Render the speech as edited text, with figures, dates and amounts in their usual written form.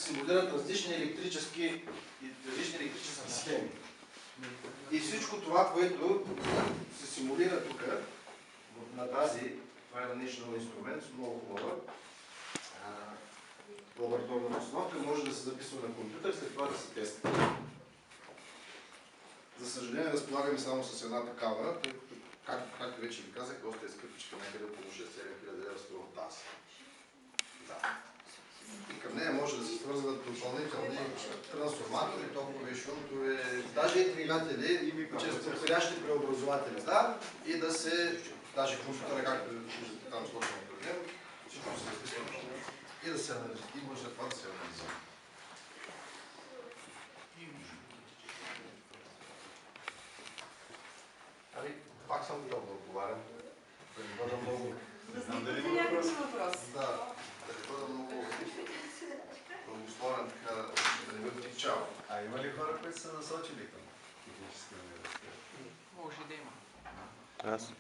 симулират различни електрически схеми. И всичко това, което се симулира тук, на тази, това е на National Instruments, много хубава лабораторна обстановка, може да се записва на компютър, след това да се тества. За съжаление, разполагаме само с една такава, тъй като, както вече ви казах, доста е скъпичка, някъде около 6-7 хиляди лева струва тази. Да. И към нея може да се свързват допълнителни трансформатори, токове, шунтове, даже и двигатели, чрез подходящи преобразователи. Да, и да се, даже компютъра, както виждате там сложено пред него, всичко се записва и да се анализира. И може това да се анализира. Пак съм готов да отговарям. Да не бъда много... Не знам дали има въпрос. Да, да не бъда много благословен, така да не бъда типчал. А има ли хора, които са насочили към техническия университет? Може да има. Аз.